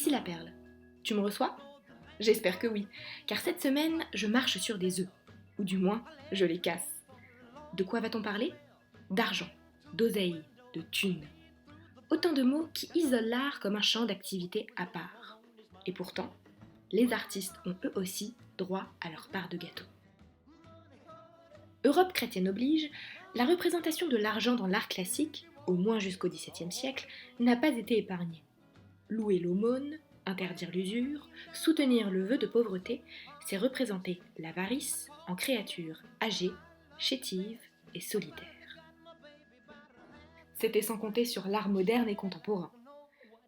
Ici la perle. Tu me reçois? J'espère que oui, car cette semaine, je marche sur des œufs. Ou du moins, je les casse. De quoi va-t-on parler? D'argent, d'oseille, de thunes. Autant de mots qui isolent l'art comme un champ d'activité à part. Et pourtant, les artistes ont eux aussi droit à leur part de gâteau. Europe chrétienne oblige, la représentation de l'argent dans l'art classique, au moins jusqu'au XVIIe siècle, n'a pas été épargnée. Louer l'aumône, interdire l'usure, soutenir le vœu de pauvreté, c'est représenter l'avarice en créature âgée, chétive et solitaire. C'était sans compter sur l'art moderne et contemporain.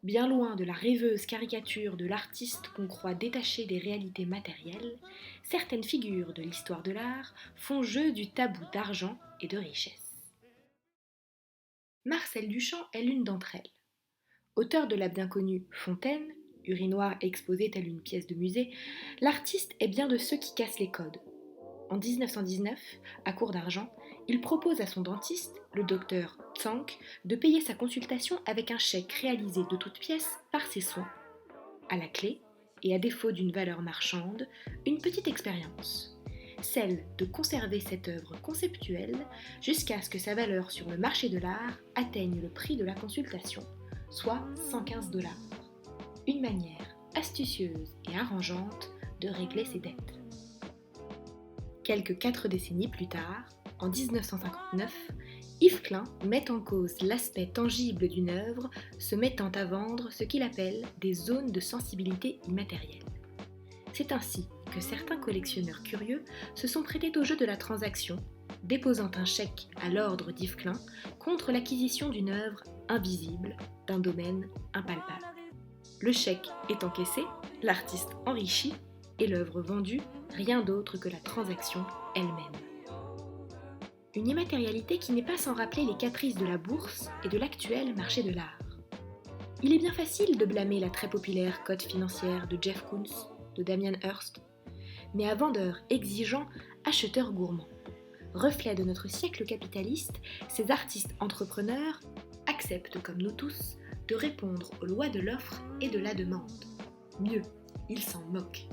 Bien loin de la rêveuse caricature de l'artiste qu'on croit détaché des réalités matérielles, certaines figures de l'histoire de l'art font jeu du tabou d'argent et de richesse. Marcel Duchamp est l'une d'entre elles. Auteur de la bien connue Fontaine, urinoir exposé telle une pièce de musée, l'artiste est bien de ceux qui cassent les codes. En 1919, à court d'argent, il propose à son dentiste, le docteur Tsang, de payer sa consultation avec un chèque réalisé de toutes pièces par ses soins. À la clé, et à défaut d'une valeur marchande, une petite expérience. Celle de conserver cette œuvre conceptuelle jusqu'à ce que sa valeur sur le marché de l'art atteigne le prix de la consultation, soit 115 $. Une manière astucieuse et arrangeante de régler ses dettes. Quelques 4 décennies plus tard, en 1959, Yves Klein met en cause l'aspect tangible d'une œuvre, se mettant à vendre ce qu'il appelle des zones de sensibilité immatérielle. C'est ainsi que certains collectionneurs curieux se sont prêtés au jeu de la transaction, déposant un chèque à l'ordre d'Yves Klein contre l'acquisition d'une œuvre invisible d'un domaine impalpable. Le chèque est encaissé, l'artiste enrichi et l'œuvre vendue, rien d'autre que la transaction elle-même. Une immatérialité qui n'est pas sans rappeler les caprices de la bourse et de l'actuel marché de l'art. Il est bien facile de blâmer la très populaire cote financière de Jeff Koons, de Damien Hirst, mais à vendeurs exigeants, acheteurs gourmands. Reflet de notre siècle capitaliste, ces artistes entrepreneurs acceptent, comme nous tous, de répondre aux lois de l'offre et de la demande. Mieux, ils s'en moquent.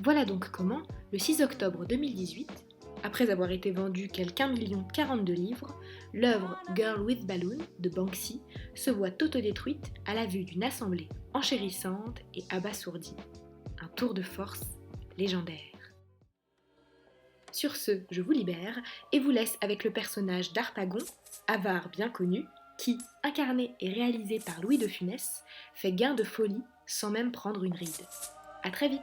Voilà donc comment, le 6 octobre 2018, après avoir été vendue quelque 1,42 million livres, l'œuvre Girl with Balloon de Banksy se voit autodétruite à la vue d'une assemblée enchérissante et abasourdie. Un tour de force légendaire. Sur ce, je vous libère et vous laisse avec le personnage d'Harpagon, avare bien connu, qui, incarné et réalisé par Louis de Funès, fait gain de folie sans même prendre une ride. À très vite!